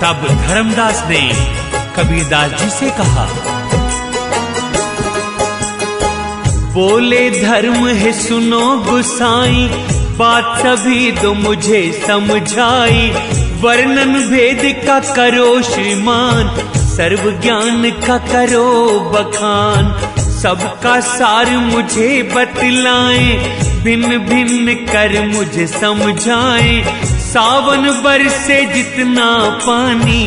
तब धर्मदास ने कबीरदास जी से कहा, बोले धर्म है सुनो गुसाई, बात सभी दो मुझे समझाई। वर्णन भेद का करो श्रीमान, सर्व ज्ञान का करो बखान। सबका सार मुझे बतलाएं, भिन्न भिन्न कर मुझे समझाएं। सावन बरसे जितना पानी,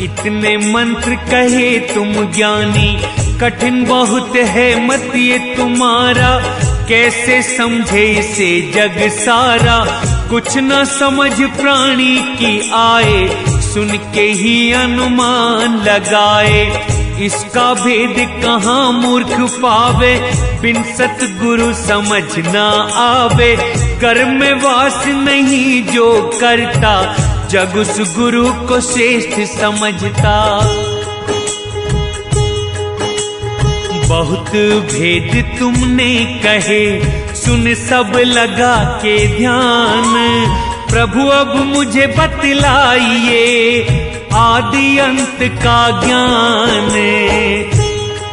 इतने मंत्र कहे तुम ज्ञानी। कठिन बहुत है मत ये तुम्हारा, कैसे समझे इसे जग सारा। कुछ न समझ प्राणी की आए, सुन के ही अनुमान लगाए। इसका भेद कहाँ मूर्ख पावे, बिन सतगुरु समझ ना आवे। कर्म में वास नहीं जो करता, जग उस गुरु को श्रेष्ठ समझता। बहुत भेद तुमने कहे, सुन सब लगा के ध्यान। प्रभु अब मुझे बतलाइए, आदि अंत का ज्ञान।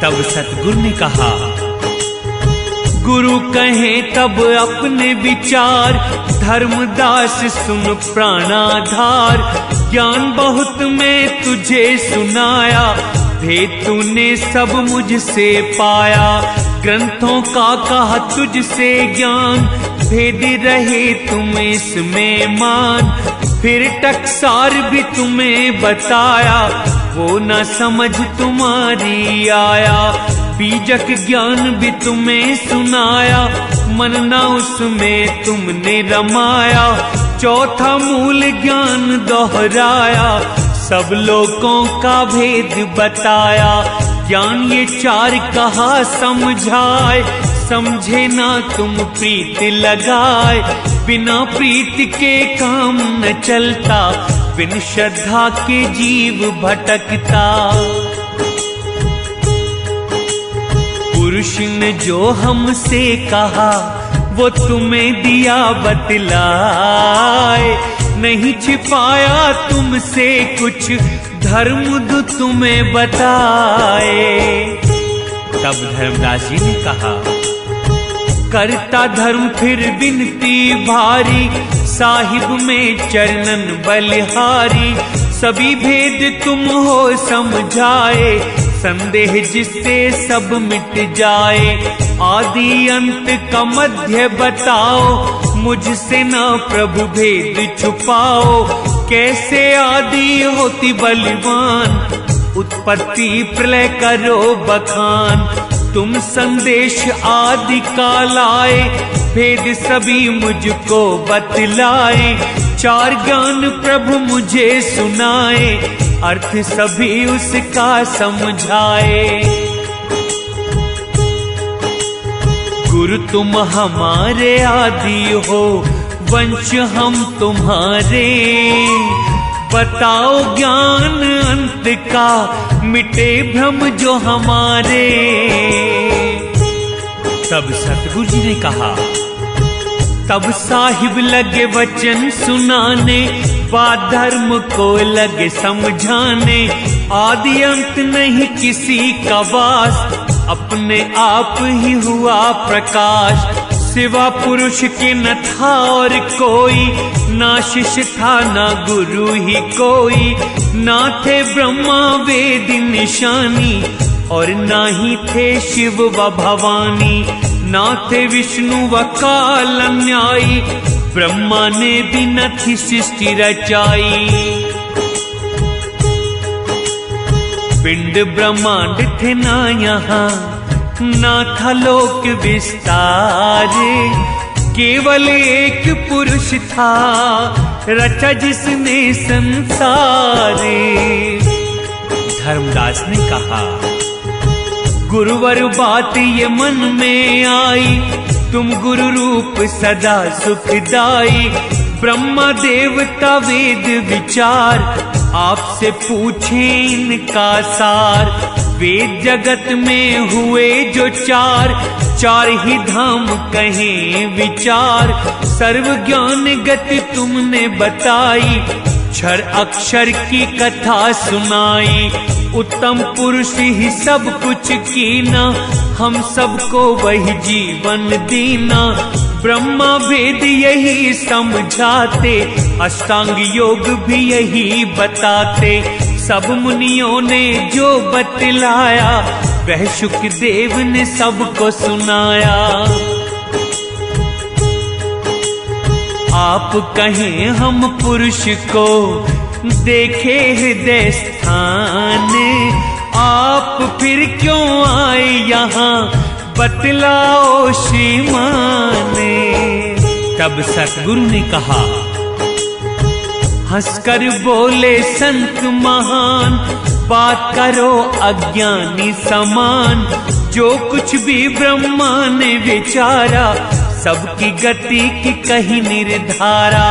तब सतगुरु ने कहा, गुरु कहें तब अपने विचार। धर्मदास सुन प्राणाधार, ज्ञान बहुत मैं तुझे सुनाया। भेद तूने सब मुझसे पाया, ग्रंथों का कहा तुझसे ज्ञान। भेद रहे तुम इसमें मान, फिर टकसार भी तुम्हें बताया। वो न समझ तुम्हारी आया, बीजक ज्ञान भी तुम्हें सुनाया। मन ना उसमें तुमने रमाया, चौथा मूल ज्ञान दोहराया। सब लोगों का भेद बताया, ज्ञान ये चार कहा समझाए। समझे ना तुम प्रीत लगाए, बिना प्रीत के काम न चलता। बिन श्रद्धा के जीव भटकता। पुरुष ने जो हमसे कहा, वो तुम्हें दिया बतलाए। नहीं छिपाया तुमसे कुछ, धर्म दो तुम्हें बताए। तब धर्मदास जी ने कहा, करता धर्म फिर बिनती भारी। साहिब में चरणन बलिहारी, सभी भेद तुम हो समझाए। संदेह जिससे सब मिट जाए, आदि अंत का मध्य बताओ। मुझसे ना प्रभु भेद छुपाओ, कैसे आदि होती बलवान। उत्पत्ति प्रलय करो बखान, तुम संदेश आदि का लाए। भेद सभी मुझको बतलाए, चार ज्ञान प्रभु मुझे सुनाए। अर्थ सभी उसका समझाए। गुरु तुम हमारे आदि हो, वंश हम तुम्हारे। बताओ ज्ञान अंत का, मिटे भ्रम जो हमारे। तब सतगुरु जी ने कहा, तब साहिब लगे वचन सुनाने। बात धर्म को लगे समझाने। आदि अंत नहीं किसी का वास, अपने आप ही हुआ प्रकाश। सिवा पुरुष के न था और कोई, ना शिष्य था ना गुरु ही कोई। ना थे ब्रह्मा वेद निशानी, और ना ही थे शिव व भवानी। ना थे विष्णु व काल न्यायी, ब्रह्मा ने भी न थी सृष्टि रचाई। पिंड ब्रह्मांड थे ना यहाँ, ना था लोक विस्तार। केवल एक पुरुष था, रचा जिसने संसार। धर्मदास ने कहा, गुरुवर बात ये मन में आई। तुम गुरु रूप सदा सुखदाई। ब्रह्मा देवता वेद विचार, आपसे पूछे इनका सार। वेद जगत में हुए जो चार, चार ही धाम कहें विचार। सर्व ज्ञान गति तुमने बताई, क्षर अक्षर की कथा सुनाई, उत्तम पुरुष ही सब कुछ कीना, हम सबको वही जीवन दीना। ब्रह्मा वेद यही समझाते, अष्टांग योग भी यही बताते, सब मुनियों ने जो बतलाया, वह शुकदेव ने सबको सुनाया। आप कहें हम पुरुष को देखे हृदय स्थान, आप फिर क्यों आए यहाँ बतलाओ श्रीमान। तब सतगुरु ने कहा, हंसकर बोले संत महान, बात करो अज्ञानी समान। जो कुछ भी ब्रह्मा ने विचारा, सबकी गति की कहीं निर्धारा।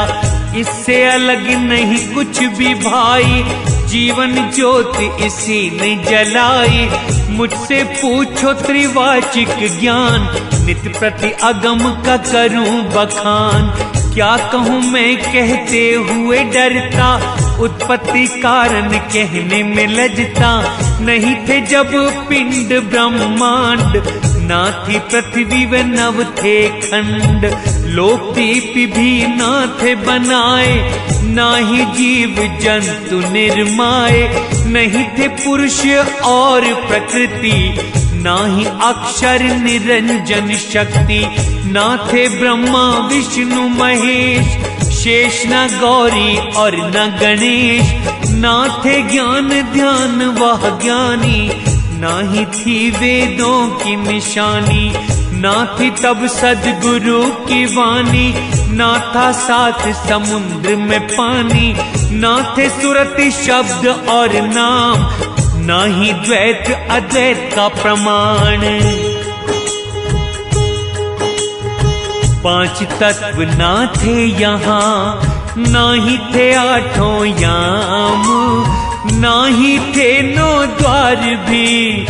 इससे अलग नहीं कुछ भी भाई, जीवन ज्योति इसी ने जलाई। मुझसे पूछो त्रिवाचिक ज्ञान, नित्य प्रति अगम का करूं बखान। क्या कहूं मैं कहते हुए डरता, उत्पत्ति कारण कहने में लजता। नहीं थे जब पिंड ब्रह्मांड, ना थी पृथ्वी व नव थे खंड। लोक दीप भी ना थे बनाए, ना ही जीव जंतु निर्माए। नहीं थे पुरुष और प्रकृति, ना ही अक्षर निरंजन शक्ति। ना थे ब्रह्मा विष्णु महेश, शेष न गौरी और न गणेश। ना थे ज्ञान ध्यान वह ज्ञानी, ना ही थी वेदों की निशानी। ना थी तब सद्गुरु की वाणी, ना था सात समुद्र में पानी। ना थे सुरति शब्द और नाम, ना ही द्वैत अद्वैत का प्रमाण। पांच तत्व ना थे यहाँ, ना ही थे आठों याम। ना ही थे नौ द्वार भी,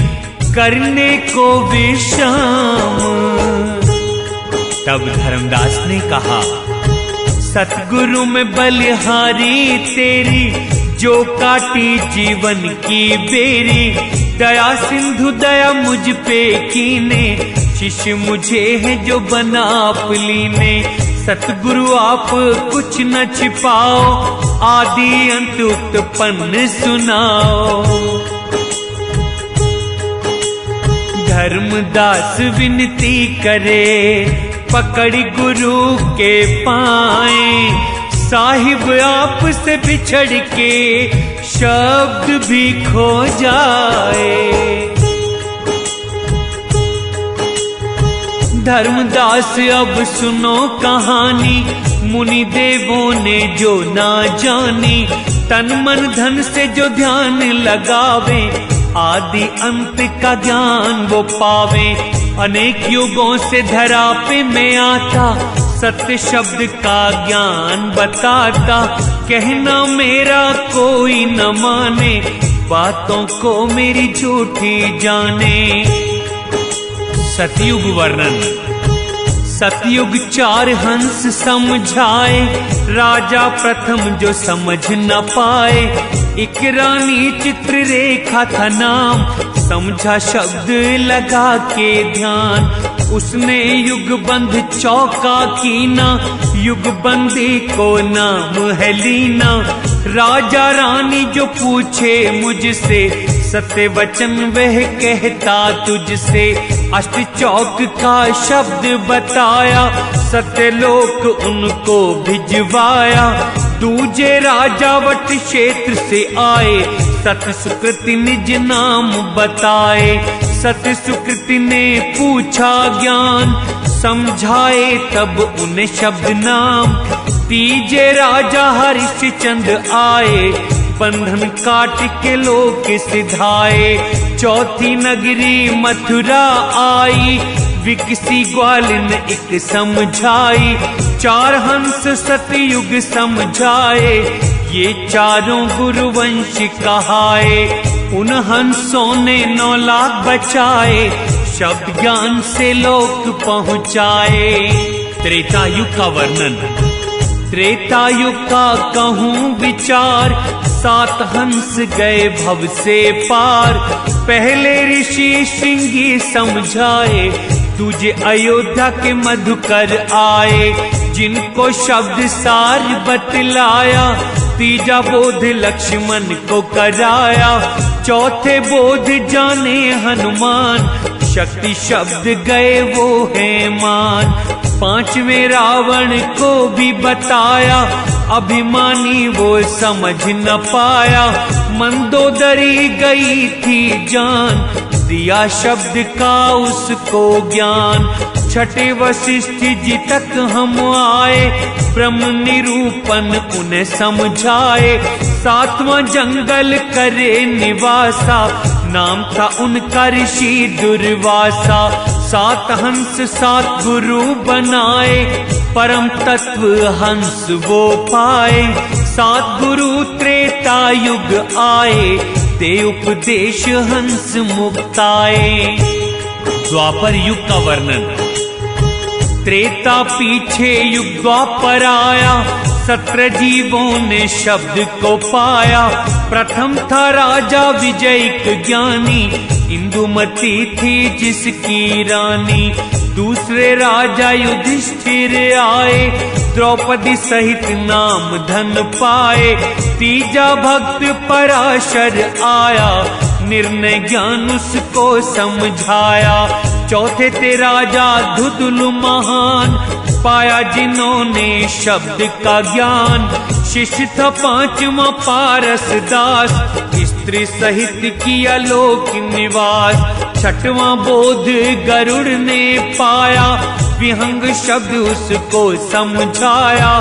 करने को विश्राम। तब धर्मदास ने कहा, सतगुरु में बलिहारी तेरी, जो काटी जीवन की बेरी। दया सिंधु दया मुझ पे कीने, शिष्य मुझे है जो बना आप लीने। सतगुरु आप कुछ न छिपाओ, आदि अंत उत्पन्न सुनाओ। धर्मदास विनती करे, पकड़ गुरु के पाए। साहिब आप से बिछड़ के, शब्द भी खो जाए। धर्मदास अब सुनो कहानी, मुनि देवों ने जो ना जानी। तन मन धन से जो ध्यान लगावे, आदि अंत का ज्ञान वो पावे। अनेक युगों से धरा पे में आता, सत्य शब्द का ज्ञान बताता। कहना मेरा कोई न माने, बातों को मेरी झूठी जाने। सतयुग वर्णन। सतयुग चार हंस समझाए, राजा प्रथम जो समझ न पाए। एक रानी चित्र रेखा था नाम, समझा शब्द लगा के ध्यान। उसने युग बंध चौका कीना, युग बंदी को नाम है लीना। राजा रानी जो पूछे मुझसे, सत्य वचन वह कहता तुझसे। अष्ट चौक का शब्द बताया, सत्यलोक उनको भिजवाया। दूजे राजा वट क्षेत्र से आए, सत्य सुकृति निज नाम बताए। सत्य सुकृति ने पूछा ज्ञान, समझाए तब उन्हें शब्द नाम। तीजे राजा हरिश्चंद्र आए, बंधन काट के लोक सिधाए। चौथी नगरी मथुरा आई, विकसी ग्वालिन एक समझाई। चार हंस सतयुग समझाए, ये चारों गुरुवंश कहाए। उन हंसों ने 9 लाख बचाए, शब्द ज्ञान से लोक पहुँचाए। त्रेता युग का वर्णन। त्रेतायुग का कहूँ विचार, 7 हंस गए भव से पार। पहले ऋषि श्रृंगी समझाए, तुझे अयोध्या के मधुकर आए। जिनको शब्द सार बतलाया, तीजा बोध लक्ष्मण को कराया। चौथे बोध जाने हनुमान, शक्ति शब्द गए वो है मान। 5वें रावण को भी बताया, अभिमानी वो समझ न पाया। मंदोदरी गई थी जान, दिया शब्द का उसको ज्ञान। 6ठे वशिष्ठ जी तक हम आए, ब्रह्म निरूपण उन्हें समझाए। 7वां जंगल करे निवासा, नाम था उनका ऋषि दुर्वासा। 7 हंस 7 गुरु बनाए, परम तत्व हंस वो पाए। 7 गुरु त्रेता युग आए, दे उपदेश हंस मुक्ताए। द्वापर युग का वर्णन। त्रेता पीछे युग द्वापर आया, 17 जीवों ने शब्द को पाया। प्रथम था राजा विजय ज्ञानी, इंदुमती थी जिसकी रानी। दूसरे राजा युधिष्ठिर आए, द्रौपदी सहित नाम धन पाए। तीजा भक्त पराशर आया, निर्णय ज्ञान उसको समझाया। चौथे थे राजा धुतुल महान, पाया जिन्होंने शब्द का ज्ञान। शिष्य था 5वां पारस दास, स्त्री सहित किया लोक निवास। 6वां बोध गरुड़ ने पाया, विहंग शब्द उसको समझाया।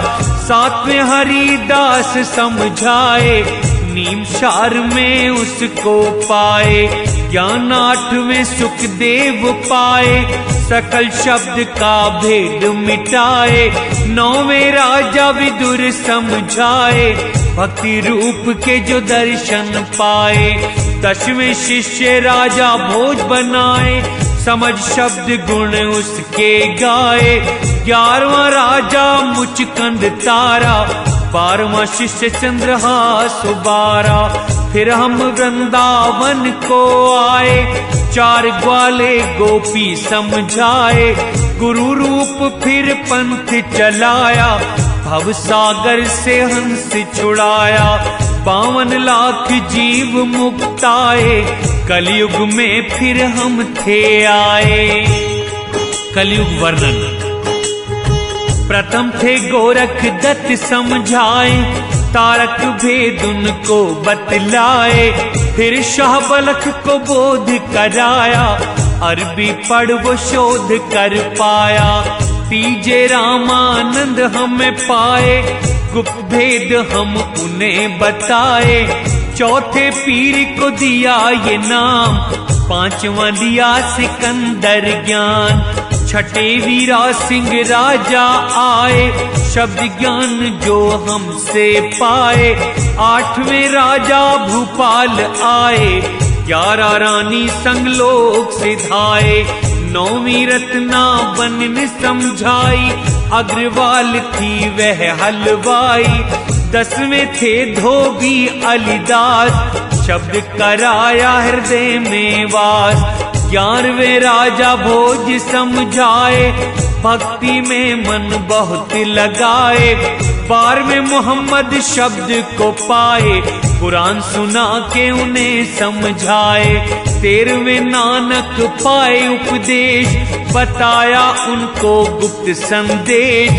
7वें हरिदास समझाए, नीम सार में उसको पाए। ज्ञान 8वें सुखदेव पाए, सकल शब्द का भेद मिटाए। 9वें राजा विदुर समझाए, भक्ति रूप के जो दर्शन पाए। 10वें शिष्य राजा भोज बनाए, समझ शब्द गुण उसके गाए। 11वां राजा मुचकंद तारा, 12वां शिष्य चंद्रहास 12। फिर हम वृंदावन को आए, 4 ग्वाले गोपी समझाए। गुरु रूप फिर पंथ चलाया, भव सागर से हंस छुड़ाया। 52 लाख जीव मुक्ताए, कलयुग में फिर हम थे आए। कलयुग वर्णन। प्रथम थे गोरख दत्त समझाए, तारक भेद उनको बतलाए। फिर शाह बलख को बोध कराया, अरबी पढ़ वो शोध कर पाया। तीजे रामानंद हमें पाए, गुप्त भेद हम उन्हें बताए। चौथे पीर को दिया ये नाम, 5वां दिया सिकंदर ज्ञान। 6ठे वीरा सिंह राजा आए, शब्द ज्ञान जो हमसे पाए। 8वें राजा भूपाल आए, 11 रानी संग लोक सिधाए। 9वीं रत्ना बन समझाई, अग्रवाल थी वह हलवाई। 10वें थे धोबी अलीदास, शब्द कराया हृदय में वास। 11वें राजा भोज समझाए, भक्ति में मन बहुत लगाए। 12वें मोहम्मद शब्द को पाए, कुरान सुना के उन्हें समझाए। 13वें नानक पाए उपदेश, बताया उनको गुप्त संदेश।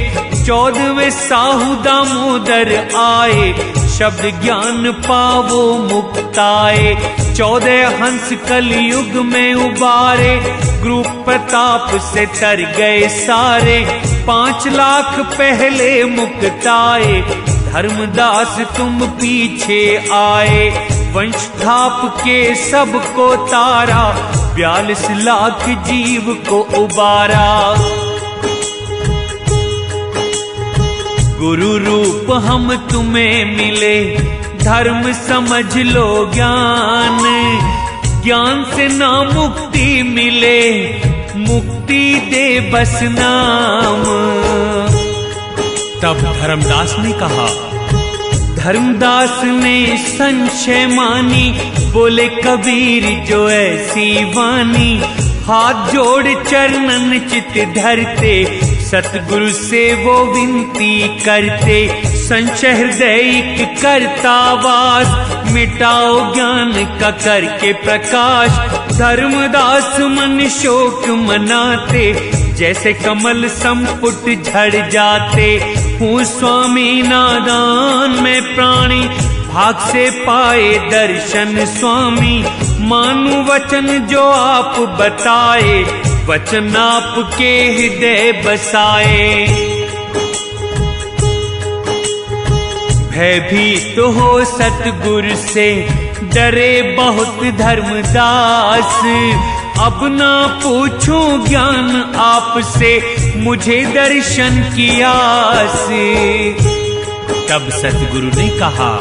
14वें साहू दामोदर आए, शब्द ज्ञान पावो मुक्ताए। 14 हंस कलयुग में उबारे, गुरु प्रताप से तर गए सारे। 5 लाख पहले मुक्ताए, धर्मदास तुम पीछे आए। वंश थाप के सबको तारा, 42 लाख जीव को उबारा। गुरु रूप हम तुम्हें मिले, धर्म समझ लो ज्ञान। ज्ञान से ना मुक्ति मिले, मुक्ति दे बस नाम। तब धर्मदास ने कहा। धर्मदास ने संशय मानी, बोले कबीर जो ऐसी वाणी, हाथ जोड़ चरणन चित धरते, सतगुरु से वो विनती करते, संशय हृदय करता वास, मिटाओ ज्ञान का करके प्रकाश। धर्मदास मन शोक मनाते, जैसे कमल संपुट झड़ जाते, हूँ स्वामी नादान में प्राणी, भाग से पाए दर्शन स्वामी। मानु वचन जो आप बताए, वचन आपके हृदय बसाए। भयभीत तो हो सतगुरु से, डरे बहुत धर्मदास, अब ना पूछूं ज्ञान आपसे, मुझे दर्शन की आस। तब सतगुरु ने कहा,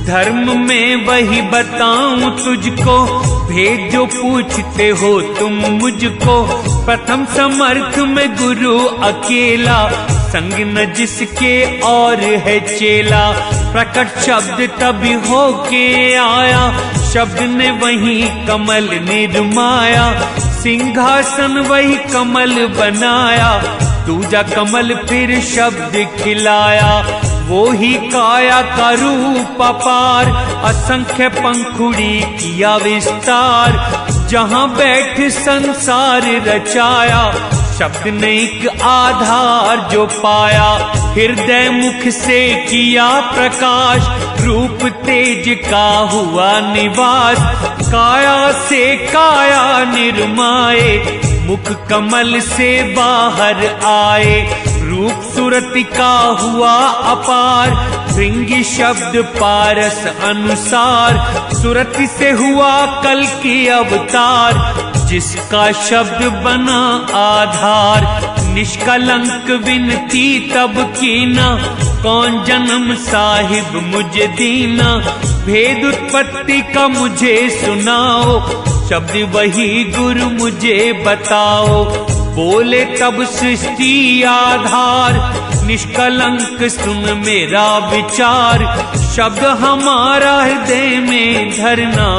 धर्म में वही बताऊं तुझको, भेद जो पूछते हो तुम मुझको। प्रथम समर्थ में गुरु अकेला, संग न जिसके और है चेला। प्रकट शब्द तभी होके आया, शब्द ने वही कमल निर्माया। सिंहासन वही कमल बनाया, दूजा कमल फिर शब्द खिलाया। वो ही काया का रूप अपार, असंख्य पंखुड़ी किया विस्तार। जहाँ बैठ संसार रचाया, शब्द ने एक आधार जो पाया। हृदय मुख से किया प्रकाश, रूप तेज का हुआ निवास। काया से काया निर्माए, मुख कमल से बाहर आए। रूप सुरति का हुआ अपार, भृंगी शब्द पारस अनुसार। सुरति से हुआ कल की अवतार, जिसका शब्द बना आधार। निष्कलंक विनती तब कीना, कौन जन्म साहिब मुझे दीना। भेद उत्पत्ति का मुझे सुनाओ, शब्द वही गुरु मुझे बताओ। बोले तब सृष्टि आधार, निष्कलंक सुन मेरा विचार। शब्द हमारा हृदय में धरना,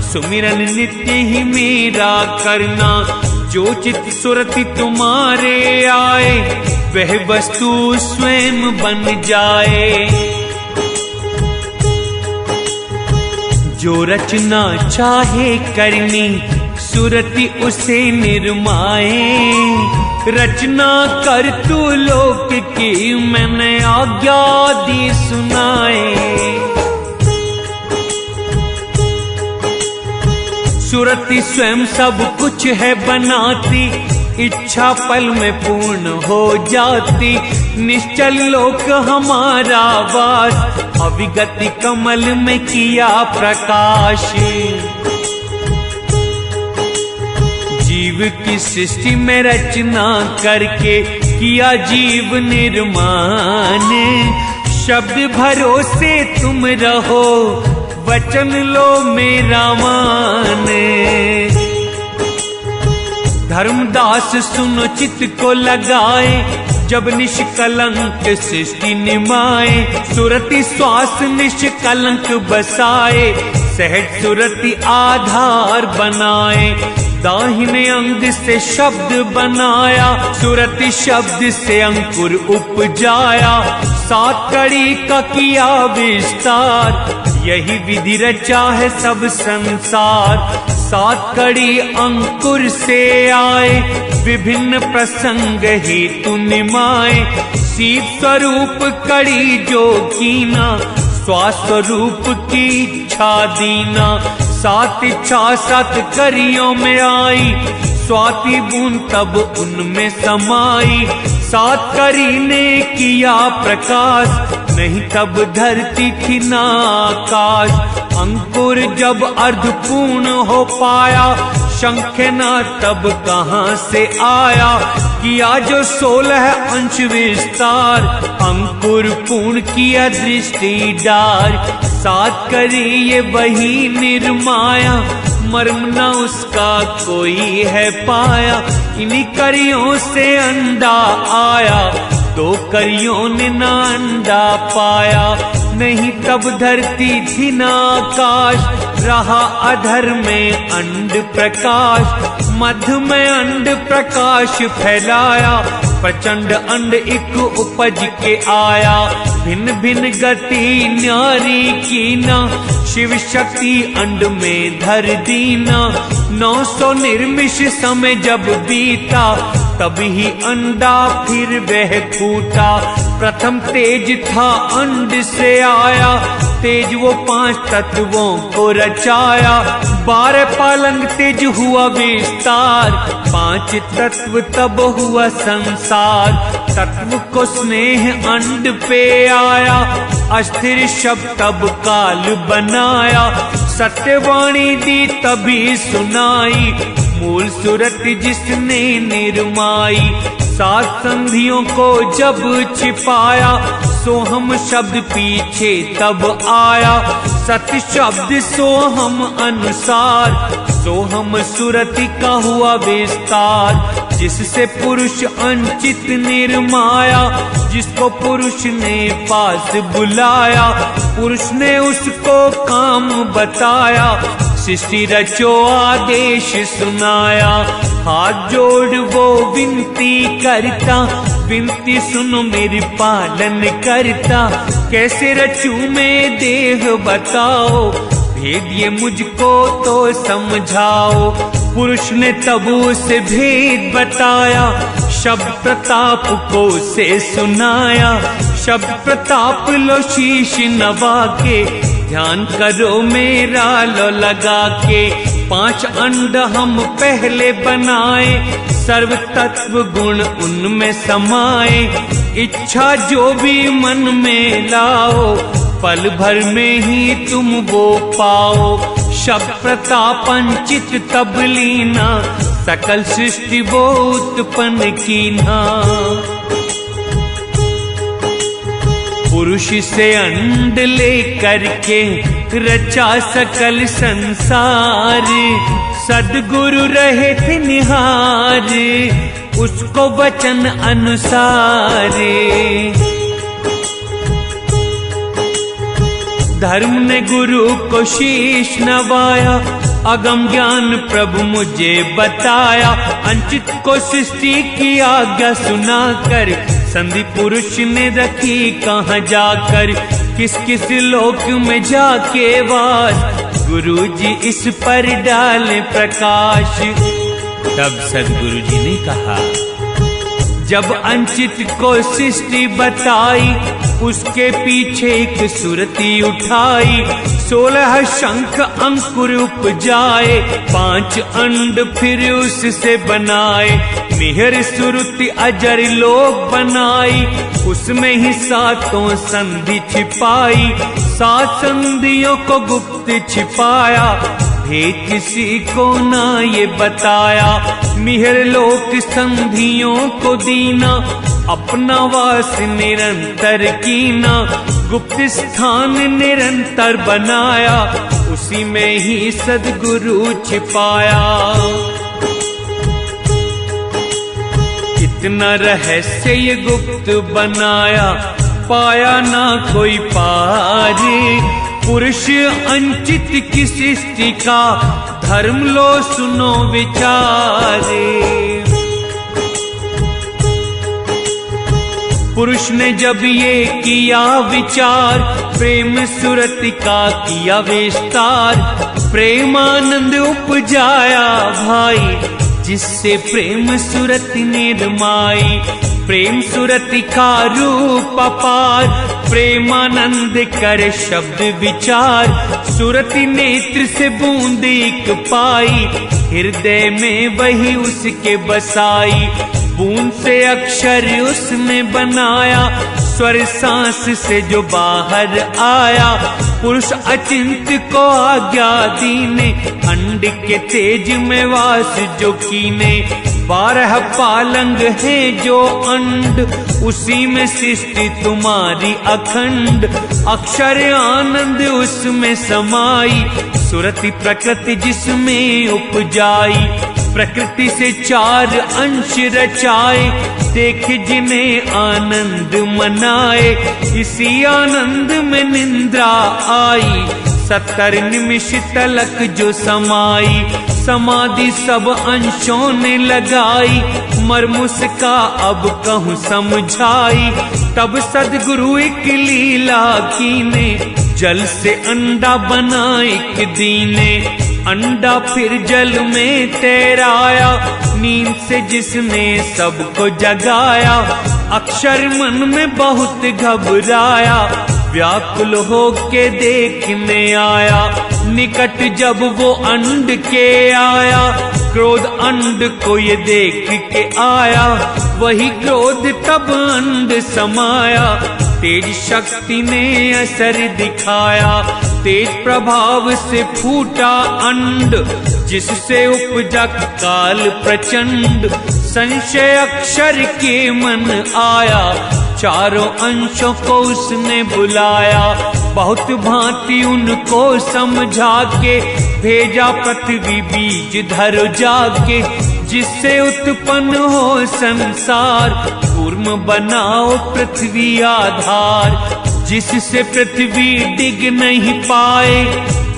सुमिरन नित्य ही मेरा करना। जो चित सुरति तुम्हारे आए, वह वस्तु स्वयं बन जाए। जो रचना चाहे करनी, सुरति उसे निर्माए। रचना कर तू लोक की, मैंने आज्ञा दी सुनाए। सुरति स्वयं सब कुछ है बनाती, इच्छा पल में पूर्ण हो जाती। निश्चल लोक हमारा वास, अविगति कमल में किया प्रकाश। जीव की सृष्टि में रचना करके किया जीव निर्माण। शब्द भरोसे तुम रहो, वचन लो मेरा मान। धर्मदास सुनो चित्त को लगाए, जब निष्कलंक सृष्टि निमाए। सुरति श्वास निष्कलंक बसाए, सहज सुरति आधार बनाए। दाहिने अंग से शब्द बनाया, सुरति शब्द से अंकुर उपजाया। सात कड़ी का किया विस्तार, यही विधि रचा है सब संसार। सात कड़ी अंकुर से आए, विभिन्न प्रसंग हेतु निमाए। शीत स्वरूप कड़ी जो कीना, स्वास्वरूप की इच्छा दीना। सात इच्छा सात करियों में आई, स्वाति बूंद तब उनमें समाई। सात करी ने किया प्रकाश, नहीं तब धरती थी ना आकाश। अंकुर जब अर्धपूर्ण हो पाया, शंख ना तब कहाँ से आया। किया जो 16 अंश विस्तार, अंकुर पूर्ण किया दृष्टि डार। सात करी ये वही निर्माया, मर्म न उसका कोई है पाया। इन्हीं करियों से अंडा आया, दो करियों ने ना अंडा पाया, नहीं तब धरती थी ना आकाश, रहा अधर में अंड प्रकाश, मध्य में अंड प्रकाश फैलाया, प्रचंड अंड एक उपज के आया, भिन्न भिन्न गति न्यारी कीना, शिव शक्ति अंड में धर दीना, 900 निर्मिष समय जब बीता, तभी अंडा फिर वह फूटा, प्रथम तेज था अंड से आया, तेज वो 5 तत्वों को रचाया, 12 पालंग तेज हुआ विस्तार, 5 तत्व तब हुआ संसार, तत्व को स्नेह अंड पे आया, अस्थिर शब्द तब काल बनाया, सत्यवाणी दी तभी सुनाई, मूल सूरत जिसने निर्माई, 7 संधियों को जब छिपाया, सोहम शब्द पीछे तब आया, सत्य शब्द सोहम अनुसार, सोहम सुरति का हुआ विस्तार, जिससे पुरुष अंचित निर्माया, जिसको पुरुष ने पास बुलाया, पुरुष ने उसको काम बताया, सृष्टि रचो आदेश सुनाया, हाथ जोड़ वो विनती करता, विनती सुनो मेरी पालन करता, कैसे रचूं मैं देह बताओ, भेद ये मुझको तो समझाओ, पुरुष ने तब उसे भेद बताया, शब्द प्रताप को से सुनाया, शब्द प्रताप लो शीश नवा के, ध्यान करो मेरा लो लगा के, 5 अंड हम पहले बनाए, सर्व तत्व गुण उनमें समाए, इच्छा जो भी मन में लाओ, पल भर में ही तुम वो पाओ, शब्द प्रताप अंचित तब लीना, सकल सृष्टि वो उत्पन्न कीना, पुरुष से अंड ले करके रचा सकल संसार, सद्गुरु रहे थे निहार, उसको वचन अनुसार, धर्म ने गुरु को शीश नवाया, अगम ज्ञान प्रभु मुझे बताया, अंचित को सृष्टि की आज्ञा सुनाकर, संधि पुरुष ने रखी कहाँ जाकर, किस किस लोक में जाके वास, गुरु जी इस पर डाले प्रकाश। तब सदगुरु जी ने कहा, जब अंचित को सृष्टि बताई, उसके पीछे एक सुरती उठाई, 16 शंख अंकुर उपजाए, 5 अंड फिर उससे बनाए, मिहर सुरति अजर लोक बनाई, उसमें ही 7 संधि छिपाई, 7 संधियों को गुप्त छिपाया, भेद किसी को ना ये बताया, मिहर लोक संधियों को दीना, अपना वास निरंतर कीना, गुप्त स्थान निरंतर बनाया, उसी में ही सद्गुरु छिपाया। कितना रहस्य ये गुप्त बनाया, पाया ना कोई पारी, पुरुष अंचित की सृष्टि का, धर्म लो सुनो विचारे। पुरुष ने जब ये किया विचार, प्रेम सुरति का किया विस्तार, प्रेमानंद उपजाया भाई, जिससे प्रेम सुरति निर्माई, प्रेम सुरति का रूप अपार, प्रेमानंद कर शब्द विचार, सुरति नेत्र से बूंद एक पाई, हृदय में वही उसके बसाई, बूंद से अक्षर उसने बनाया, स्वर सांस से जो बाहर आया, पुरुष अचिंत को आज्ञा दीने, अंड के तेज में वास जो कीने, 12 पालंग है जो अंड, उसी में सृष्टि तुम्हारी अखंड, अक्षर आनंद उसमें समाई, सुरति प्रकृति जिसमें उपजाई, प्रकृति से 4 अंश रचाए, देख जिन्हें आनंद मनाए, इसी आनंद में निंद्रा आई। 70 निमिष तलक जो समाई, समाधि सब अंशों ने लगाई। मर्म उसका अब कहूँ समझाई, तब सदगुरु एक लीला कीने, जल से अंडा बना एक दीने। अंडा फिर जल में तैराया, नींद से जिसने सबको जगाया। अक्षर मन में बहुत घबराया, व्याकुल होके देखने आया। निकट जब वो अंड के आया, क्रोध अंड को ये देख के आया। वही क्रोध तब अंड समाया, तेज शक्ति ने असर दिखाया। तेज प्रभाव से फूटा अंड, जिससे उपजा काल प्रचंड। संशय अक्षर के मन आया, चारों अंशों को उसने बुलाया। बहुत भांति उनको समझा के, भेजा पृथ्वी बीज धर जाके। जिससे उत्पन्न हो संसार, कूर्म बनाओ पृथ्वी आधार। जिससे पृथ्वी डिग नहीं पाए,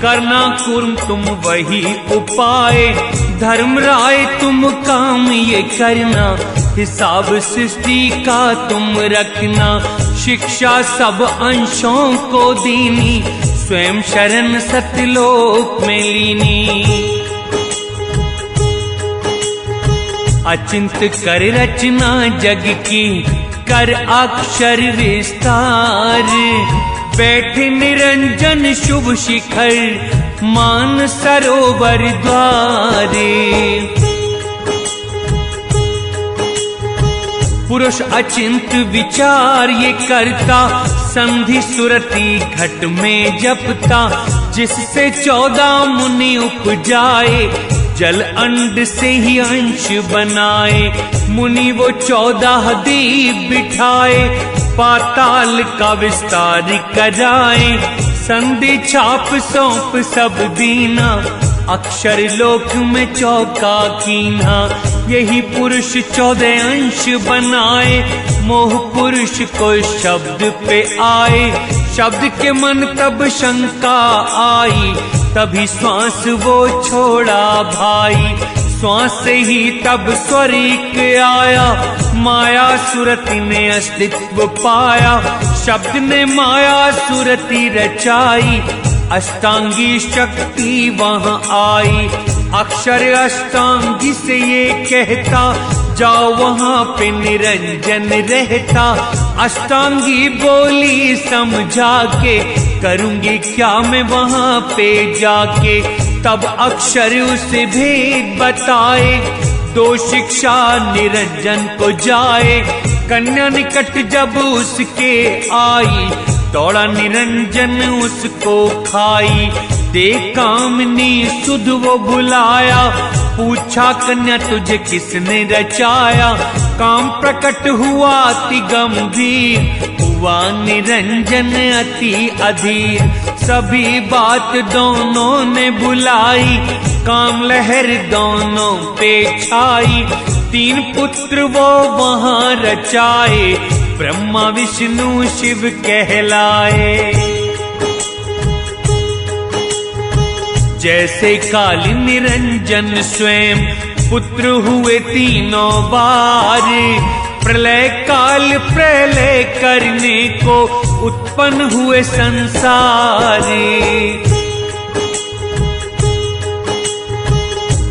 करना कूर्म तुम वही उपाय। धर्मराय तुम काम ये करना, हिसाब सृष्टि का तुम रखना। शिक्षा सब अंशों को दीनी, स्वयं शरण सतलोक में लीनी। अचिंत कर रचना जग की, कर अक्षर विस्तार। बैठे निरंजन शुभ शिखर, मान सरोवर द्वारे। पुरुष अचिंत विचार ये करता, संधि सुरति घट में जपता। जिससे 14 मुनि उपजाए, जल अंड से ही अंश बनाए। मुनि वो 14 दीप बिठाए, पाताल का विस्तार कराए। संधि छाप सौंप सब दीना, अक्षर लोक में चौका कीना। यही पुरुष 14 अंश बनाए, मोह पुरुष को शब्द पे आए। शब्द के मन तब शंका आई, तभी श्वास वो छोड़ा भाई। श्वास से ही तब स्वरिक आया, माया सुरति ने अस्तित्व पाया। शब्द ने माया सुरति रचाई, अष्टांगी शक्ति वहां आई। अक्षर अष्टांगी से ये कहता, जाओ वहां पे निरंजन रहता। अष्टांगी बोली समझा के, करूंगी क्या मैं वहां पे जाके। तब अक्षर उसे भेद बताए, 2 शिक्षा निरंजन को जाए। कन्या निकट जब उसके आई, दौड़ा निरंजन उसको खाई। देख कामनी सुध वो बुलाया, पूछा कन्या तुझे किसने रचाया। काम प्रकट हुआ अति गंभीर, हुआ निरंजन अति अधीर। सभी बात दोनों ने बुलाई, काम लहर दोनों पे छाई। 3 पुत्र वो वहां रचाए, ब्रह्मा विष्णु शिव कहलाए। जैसे काल निरंजन स्वयं पुत्र हुए 3 बार। प्रलय काल प्रलय करने को उत्पन्न हुए संसार।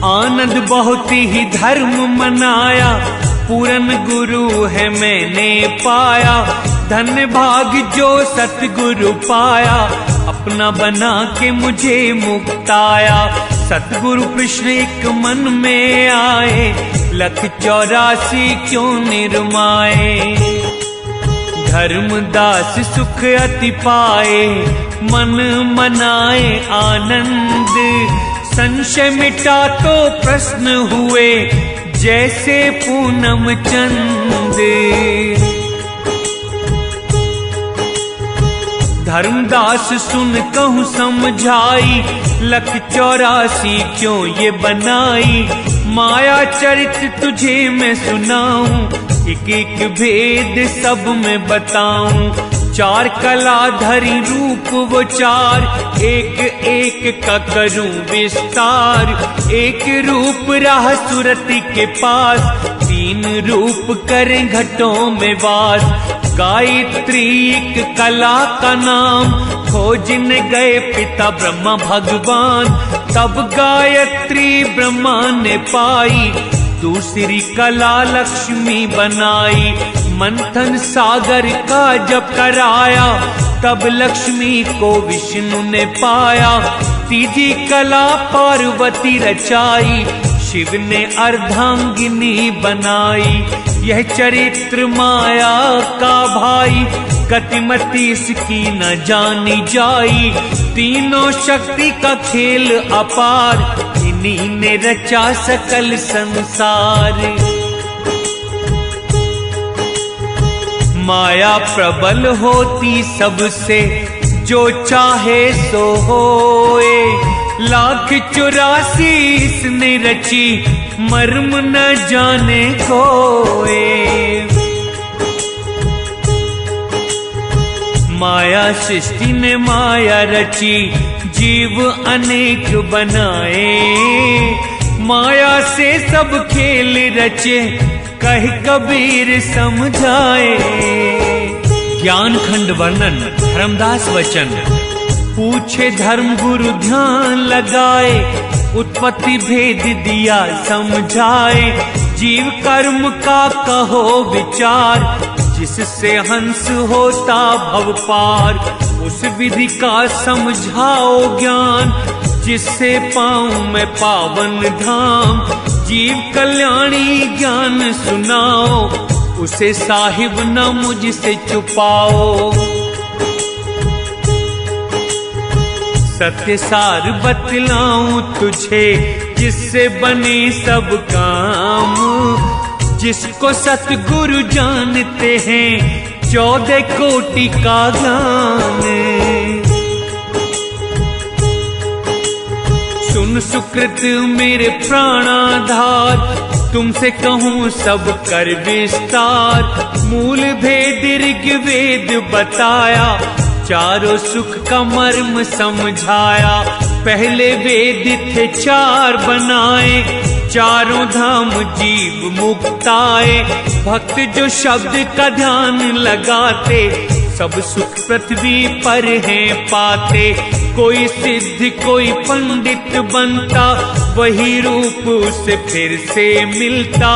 आनंद बहुत ही धर्म मनाया, पूरन गुरु है मैंने पाया। धन्य भाग जो सतगुरु पाया, अपना बना के मुझे मुक्ताया। सतगुरु कृष्ण एक मन में आए, 184 क्यों निर्माए। धर्मदास सुख अति पाए, मन मनाए आनंद। संशय मिटा तो प्रश्न हुए, जैसे पूनम चंद। धर्मदास सुन कहूँ समझाई, 184 क्यों ये बनाई। माया चरित्र तुझे मैं सुनाऊं, एक एक भेद सब में बताऊं। चार कलाधरी रूप वो चार, एक एक का करूं विस्तार। एक रूप रहा सुरति के पास, तीन रूप करें घटों में वास। गायत्री एक कला का नाम, खोजने गए पिता ब्रह्मा भगवान। तब गायत्री ब्रह्मा ने पाई, दूसरी कला लक्ष्मी बनाई। मंथन सागर का जब कराया, तब लक्ष्मी को विष्णु ने पाया। तीजी कला पार्वती रचाई, शिव ने अर्धांगिनी बनाई। यह चरित्र माया का भाई, गतिमति इसकी न जानी जाई। तीनों शक्ति का खेल अपार, इन्हीं ने रचा सकल संसार। माया प्रबल होती सबसे, जो चाहे सो होए। 1,84,000 इसने रची, मर्म न जाने कोए। माया सृष्टि ने माया रची, जीव अनेक बनाए। माया से सब खेल रचे, कह कबीर समझाए। ज्ञान खंड वर्णन धर्मदास वचन, पूछे धर्म गुरु ध्यान लगाए। उत्पत्ति भेद दिया समझाए, जीव कर्म का कहो विचार। जिससे हंस होता भव पार, उस विधि का समझाओ ज्ञान। जिससे पाऊं मैं पावन धाम, जीव कल्याणी ज्ञान सुनाओ। उसे साहिब न मुझसे छुपाओ। सत्य सार बतलाऊं तुझे, जिससे बने सब काम। जिसको सतगुरु जानते हैं, 14 कोटि का ज्ञान। सुन सुकृत मेरे प्राणाधार, तुमसे कहूँ सब कर विस्तार। मूल भेद ऋग्वेद बताया, चारों सुख का मर्म समझाया। पहले वेद थे 4 बनाए, चारों धाम जीव मुक्ताए। भक्त जो शब्द का ध्यान लगाते, सब सुख पृथ्वी पर हैं पाते। कोई सिद्ध कोई पंडित बनता, वही रूप उसे फिर से मिलता।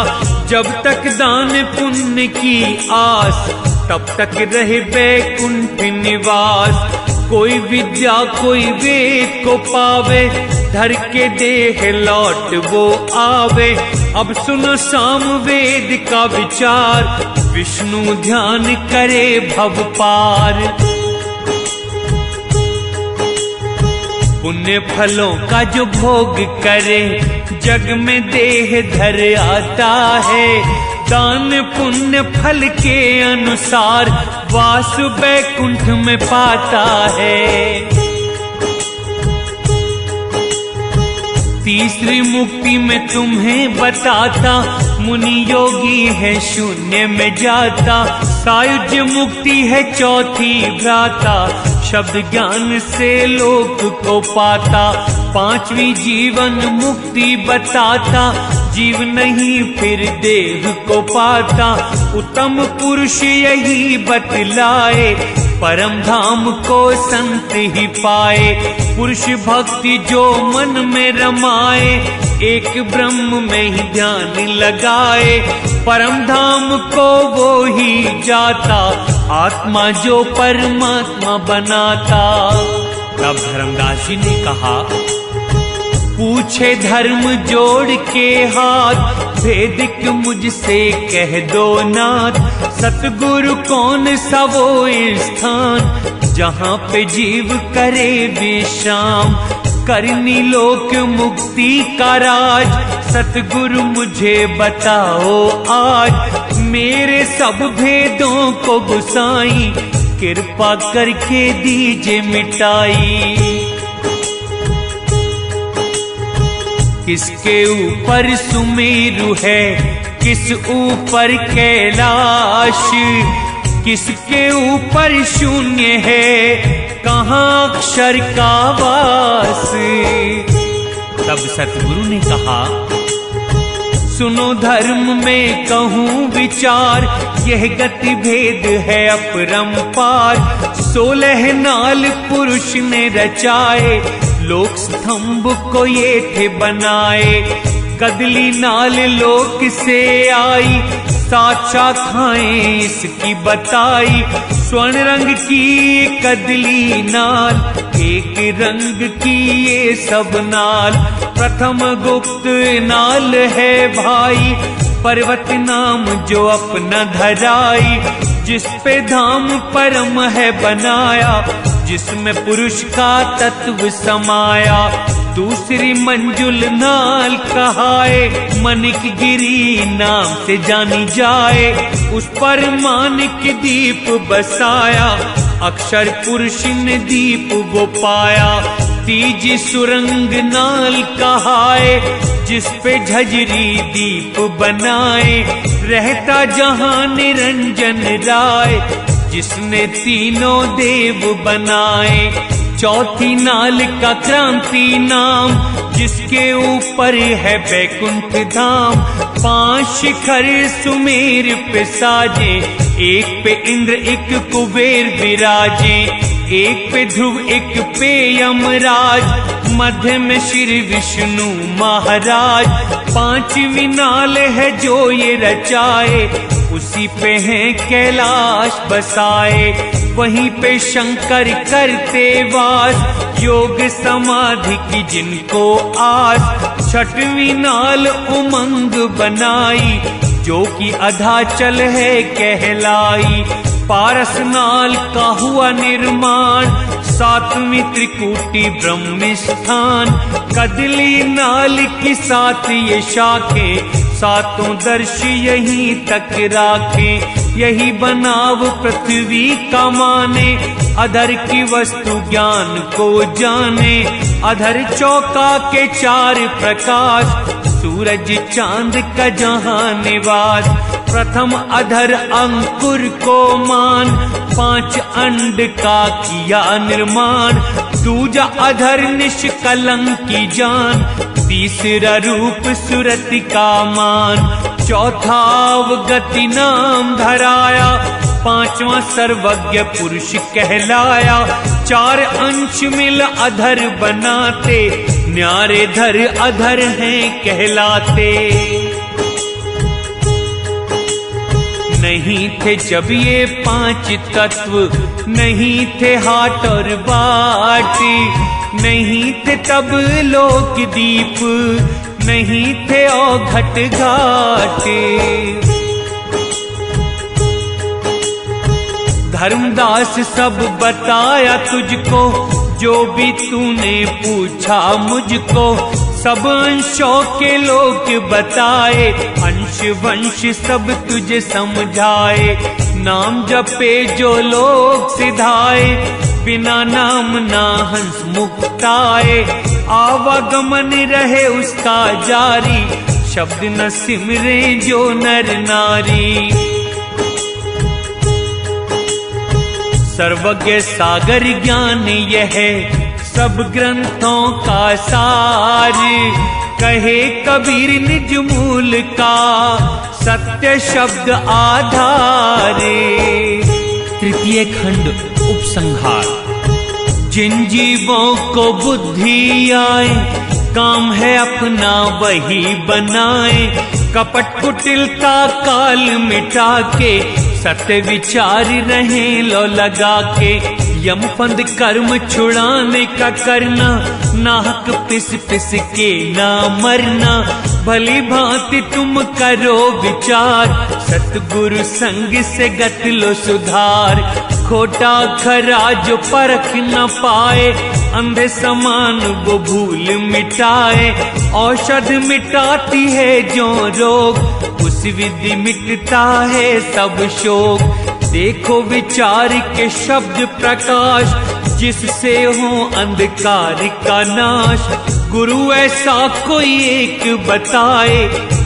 जब तक दान पुण्य की आस, तब तक रहे बैकुंठ निवास। कोई विद्या कोई वेद को पावे, धर के देह लौट वो आवे। अब सुनो साम वेद का विचार, विष्णु ध्यान करे भव पार। पुण्य फलों का जो भोग करे, जग में देह धर आता है। दान पुण्य फल के अनुसार, वास बैकुंठ में पाता है। तीसरी मुक्ति में तुम्हें बताता, मुनि योगी है शून्य में जाता। सायुज्य मुक्ति है चौथी भ्राता, शब्द ज्ञान से लोक को पाता। 5वीं जीवन मुक्ति बताता, जीव नहीं फिर देह को पाता। उत्तम पुरुष यही बतलाए, परम धाम को संत ही पाए। पुरुष भक्ति जो मन में रमाए, एक ब्रह्म में ही ध्यान लगाए। परम धाम को वो ही जाता, आत्मा जो परमात्मा बनाता। तब धर्मदास जी ने कहा, पूछे धर्म जोड़ के हाथ, भेदिक मुझसे कह दो नाथ। सतगुरु कौन सा वो स्थान, जहाँ पे जीव करे विश्राम। करनी लोक मुक्ति का राज, सतगुरु मुझे बताओ आज। मेरे सब भेदों को गुसाई, कृपा करके दीजिए मिटाई। किसके ऊपर सुमेरु है, किस ऊपर कैलाश, किसके ऊपर शून्य है, कहाँ अक्षर का वास। तब सतगुरु ने कहा, सुनो धर्म में कहूँ विचार, यह गति भेद है अपरंपार। 16 नाल पुरुष ने रचाए, लोक स्तंभ को ये थे बनाए। कदली नाल लोक से आई, सात शाखाएं इसकी बताई। स्वर्ण रंग की कदली नाल, एक रंग की ये सब नाल। प्रथम गुप्त नाल है भाई, पर्वत नाम जो अपना धराई। जिस पे धाम परम है बनाया, जिसमें पुरुष का तत्व समाया। दूसरी मंजुल नाल कहाए, मनिक गिरी नाम से जानी जाए। उस पर मानिक दीप बसाया, अक्षर पुरुष ने दीप वो पाया। तीजी सुरंग नाल कहाए, जिस पे झजरी दीप बनाए। रहता जहां निरंजन राय, जिसने तीनों देव बनाए। चौथी नाल का क्रांति नाम, जिसके ऊपर है बैकुंठ धाम। 5 शिखर सुमेर पे साजे, एक पे इंद्र एक कुबेर विराजे। एक पे ध्रुव एक पे यमराज, मध्य में श्री विष्णु महाराज। 5वीं नाल है जो ये रचाए, उसी पे हैं कैलाश बसाए। वहीं पे शंकर करते वास, योग समाधि की जिनको आस। 6वीं नाल उमंग बनाई, जो कि अधाचल है कहलाई। पारस नाल का हुआ निर्माण, 7वीं त्रिकुटी ब्रह्म स्थान। कदली नाल की 7 ये शाखे, 7 दर्श यहीं तक राखे। यही बनाव पृथ्वी का माने, अधर की वस्तु ज्ञान को जाने। अधर चौका के 4 प्रकाश, सूरज चांद का जहां निवास। प्रथम अधर अंकुर को मान, 5 अंड का किया निर्माण। दूजा अधर निष्कलंक की जान, तीसरा रूप सुरत का मान। चौथा अवगति नाम धराया, 5वां सर्वज्ञ पुरुष कहलाया। 4 अंश मिल अधर बनाते, न्यारे धर अधर हैं कहलाते। नहीं थे जब ये 5 तत्व, नहीं थे हाट और बाट। नहीं थे तब लोक दीप, नहीं थे औघट घाट। धर्मदास सब बताया तुझको, जो भी तूने पूछा मुझको। सब अंशों के लोक बताए, अंश वंश सब तुझे समझाए। नाम जपे जो लोग सिधाए, बिना नाम ना हंस मुक्ताए। आवागमन रहे उसका जारी, शब्द न सिमरे जो नर नारी। सर्वज्ञ सागर ज्ञान यह सब ग्रंथों का सार। कहे कबीर निज मूल का, सत्य शब्द आधार। तृतीय खंड उपसंहार। जिन जीवों को बुद्धि आए, काम है अपना वही बनाए। कपट कुटिलता काल मिटा के, सत्य विचार रहे लो लगा के। यमपंथ कर्म छुड़ाने का करना, नाहक पिस पिस के ना मरना। भली भांति तुम करो विचार, सतगुरु संग से गत लो सुधार। खोटा खरा जो परख न पाए, अंधे समान वो भूल मिटाए। औषध मिटाती है जो रोग, उस विधि मिटता है सब शोक। देखो विचार के शब्द प्रकाश, जिससे हो अंधकार का नाश। गुरु ऐसा कोई एक बताए,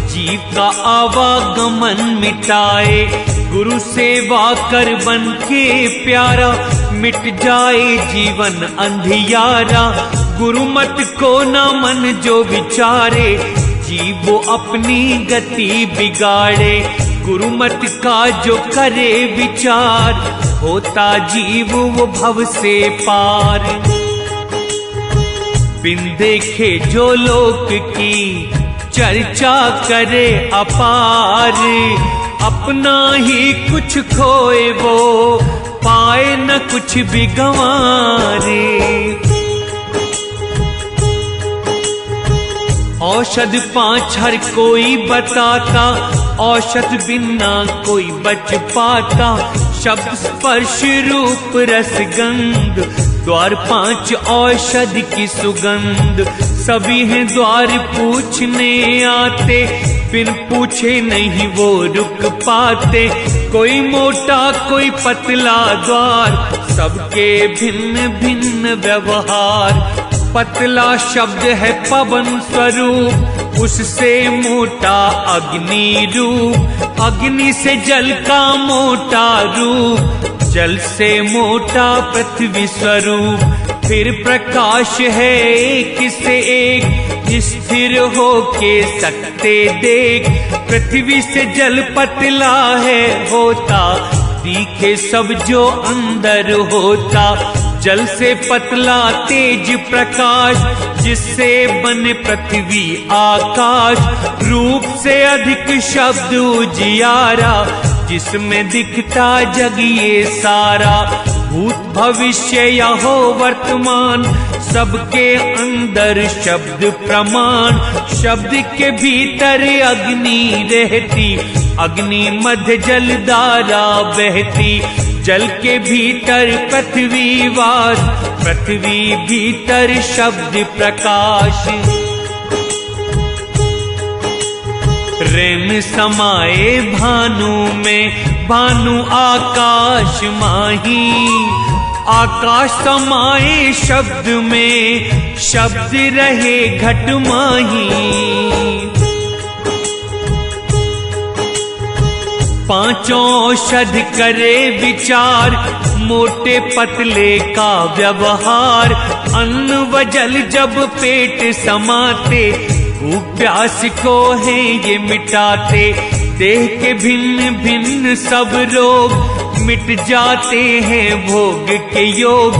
जीव का आवागमन मिटाए। गुरु सेवा कर बन के प्यारा, मिट जाए जीवन अंधियारा। गुरु मत को ना मन जो विचारे, जीव वो अपनी गति बिगाड़े। गुरु मत का जो करे विचार, होता जीव वो भव से पार। बिन देखे जो लोक की चर्चा करे अपार, अपना ही कुछ खोए वो पाए न कुछ भी गंवारे। औषध 5 हर कोई बताता, औषध बिना कोई बच पाता। शब्द स्पर्श रूप रस गंध, द्वार 5 औषध की सुगंध। सभी हैं द्वार पूछने आते, बिन पूछे नहीं वो रुक पाते। कोई मोटा कोई पतला द्वार, सबके भिन्न भिन्न व्यवहार। पतला शब्द है पवन स्वरूप, उससे मोटा अग्नि रूप। अग्नि से जल का मोटा रूप, जल से मोटा पृथ्वी स्वरूप। फिर प्रकाश है एक से एक, स्थिर हो के सकते देख। पृथ्वी से जल पतला है होता, दिखे सब जो अंदर होता। जल से पतला तेज प्रकाश, जिससे बने पृथ्वी आकाश। रूप से अधिक शब्द उजियारा, जिसमें दिखता जग ये सारा। भूत भविष्य या हो वर्तमान, सबके अंदर शब्द प्रमाण। शब्द के भीतर अग्नि रहती, अग्नि मध्य जल धारा बहती। जल के भीतर पृथ्वी वास, पृथ्वी भीतर शब्द प्रकाश। रैन समाए भानु में, भानु आकाश माही। आकाश समाए शब्द में, शब्द रहे घट माही। 5 औषध करे विचार, मोटे पतले का व्यवहार। अन्न व जल जब पेट समाते, भूख प्यास को है ये मिटाते। देह के भिन्न भिन्न सब रोग, मिट जाते हैं भोग के योग।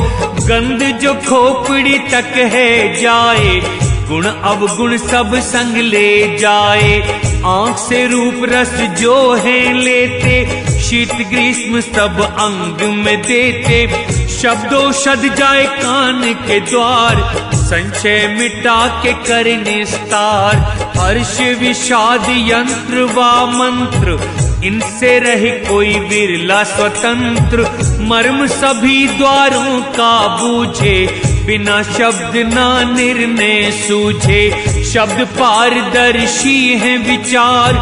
गंध जो खोपड़ी तक है जाए, गुण अवगुण सब संग ले जाए। आंख से रूप रस जो है लेते, शीत ग्रीष्म सब अंग में देते। शब्दोशद जाए कान के द्वार, संशय मिटा के कर निस्तार। हर्ष विषाद यंत्र व मंत्र, इनसे रहे कोई विरला स्वतंत्र। मर्म सभी द्वारों का बूझे, बिना शब्द ना निर्णय सूझे। शब्द पारदर्शी है विचार,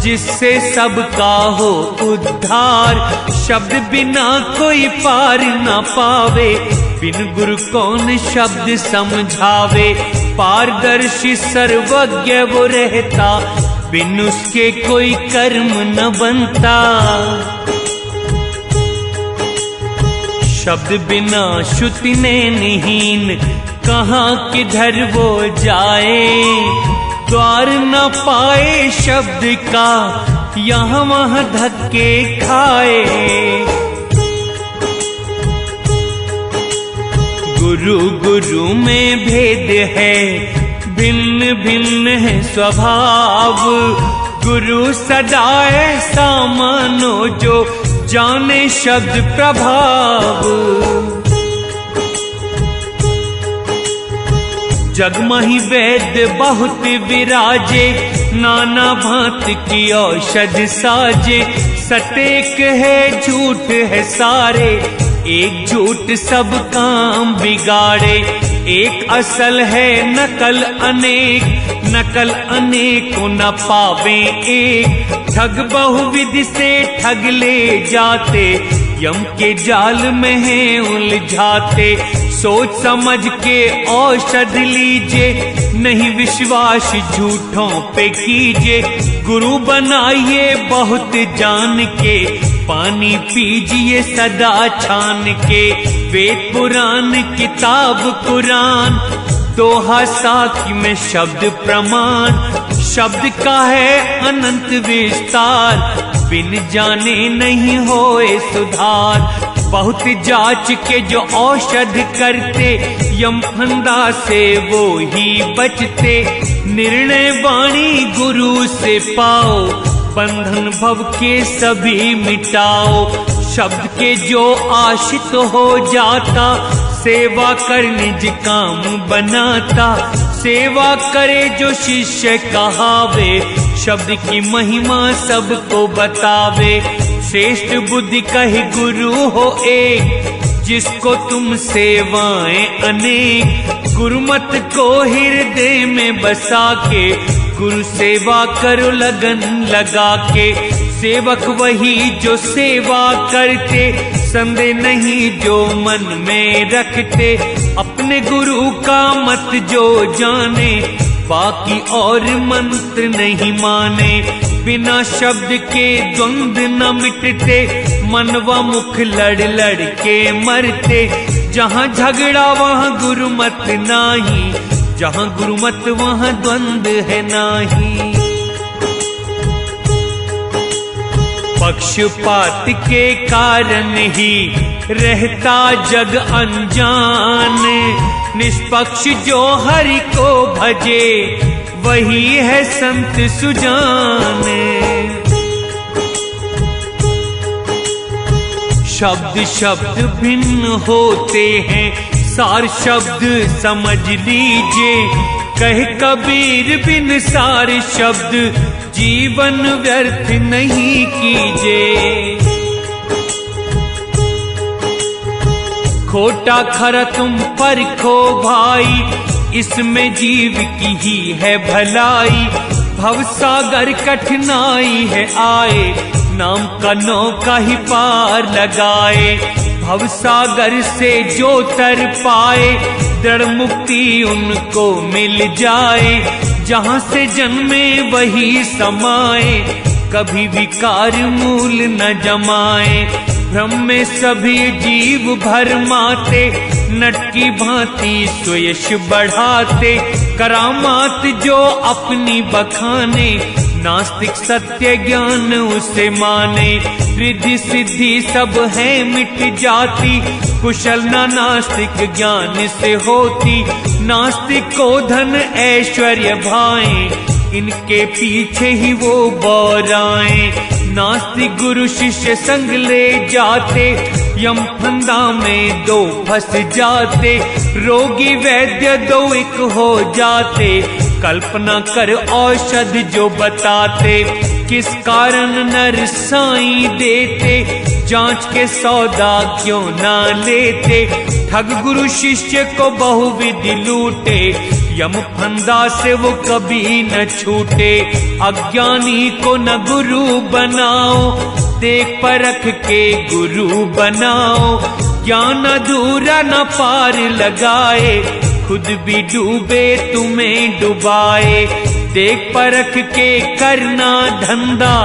जिससे सबका हो उद्धार। शब्द बिना कोई पार ना पावे, बिन गुरु कौन शब्द समझावे। पारदर्शी सर्वज्ञ वो रहता, बिन उसके कोई कर्म न बनता। शब्द बिना श्रुति ने निहीन, कहाँ किधर वो जाए। द्वार न पाए शब्द का, यहाँ वहाँ धक्के खाए। गुरु गुरु में भेद है, भिन्न भिन्न है स्वभाव। गुरु सदा ऐसा मानो जो जाने शब्द प्रभाव। जगमहि वैद्य बहुत विराजे, नाना भांत की औषध साजे। सटेक है झूठ है सारे, एक झूठ सब काम बिगाड़े। एक असल है नकल अनेक, नकल अनेकों न पावे एक। ठग बहुविधि से ठग ले जाते, यम के जाल में है उलझाते। सोच समझ के औषध लीजिए, नहीं विश्वास झूठों पे कीजिए। गुरु बनाइए बहुत जान के, पानी पीजिए सदा छान के। वेद पुराण किताब कुरान, दोहा साखी में शब्द प्रमाण। शब्द का है अनंत विस्तार, बिन जाने नहीं होए सुधार। बहुत जांच के जो औषध करते, यम फंदा से वो ही बचते। निर्णय वाणी गुरु से पाओ, बंधन भव के सभी मिटाओ। शब्द के जो आशित हो जाता, सेवा कर निज काम बनाता। सेवा करे जो शिष्य कहावे, शब्द की महिमा सबको बतावे। श्रेष्ठ बुद्धि कही गुरु हो एक, जिसको तुम सेवाएं अनेक। गुरुमत को हृदय में बसा के, गुरु सेवा करो लगन लगा के। सेवक वही जो सेवा करते, संदेह नहीं जो मन में रखते। अपने गुरु का मत जो जाने, बाकी और मंत्र नहीं माने। बिना शब्द के द्वंद न मिटते, मन व मुख लड़ लड़ के मरते। जहाँ झगड़ा वहाँ गुरुमत नाही, जहाँ गुरुमत वहाँ द्वंद है नाही। पक्षपात के कारण ही रहता जग अनजान। निष्पक्ष जो हरि को भजे, वही है संत सुजान। शब्द शब्द भिन्न होते हैं, सार शब्द समझ लीजिए। कहे कबीर बिन सार शब्द, जीवन व्यर्थ नहीं कीजिए। खोटा खरा तुम परखो भाई, इसमें जीव की ही है भलाई। भवसागर कठिनाई है आए, नाम का नौका ही पार लगाए। भवसागर से जो तर पाए, दृढ़ मुक्ति उनको मिल जाए। जहाँ से जन्मे वही समाए, कभी विकार मूल न जमाए। भ्रम में सभी जीव भरमाते, नट की भांति स्वयश बढ़ाते। करामात जो अपनी बखाने, नास्तिक सत्य ज्ञान उसे माने। रिद्धि सिद्धि सब है मिट जाती, कुशल न नास्तिक ज्ञान से होती। नास्तिक को धन ऐश्वर्य भाए, इनके पीछे ही वो बौराए। नास्तिक गुरु शिष्य संग ले जाते, यम फंदा में दो फंस जाते। रोगी वैद्य दो एक हो जाते, कल्पना कर औषध जो बताते। किस कारण नर साई देते, जांच के सौदा क्यों ना लेते। ठग गुरु शिष्य को बहुविधि लूटे, यम फंदा से वो कभी न छूटे। अज्ञानी को न गुरु बनाओ, देख परख के गुरु बनाओ। ज्ञान अधूरा न पार लगाए, खुद भी डूबे तुम्हें डुबाए। देख परख के करना धंधा,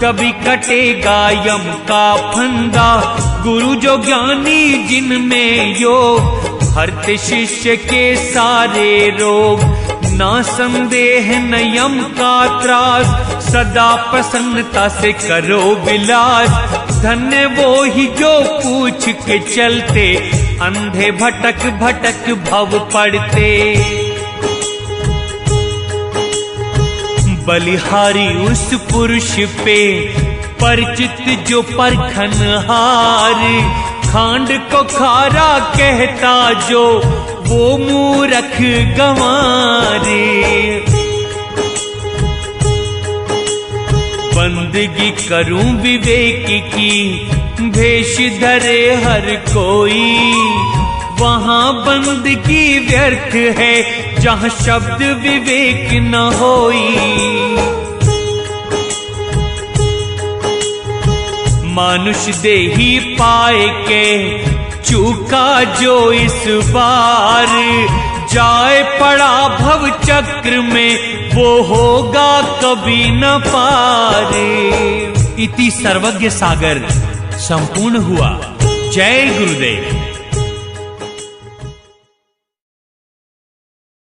कभी कटेगा यम का फंदा। गुरु जो ज्ञानी जिनमें योग, हरते शिष्य के सारे रोग। ना संदेह न यम का त्रास, सदा प्रसन्नता से करो विलास। धन्य वो ही जो पूछ के चलते, अंधे भटक भटक भव पड़ते। बलिहारी उस पुरुष पे, परिचित जो परखनहार। खांड को खारा कहता जो, वो मूरख गंवारे। बंदगी करूं विवेक की, भेष धरे हर कोई। वहाँ बंदगी व्यर्थ है, जहाँ शब्द विवेक न होई। मानुष देही पाए के चूका जो इस बार, जाए पड़ा भव चक्र में वो होगा कभी न पार। इति सर्वज्ञ सागर संपूर्ण हुआ। जय गुरुदेव।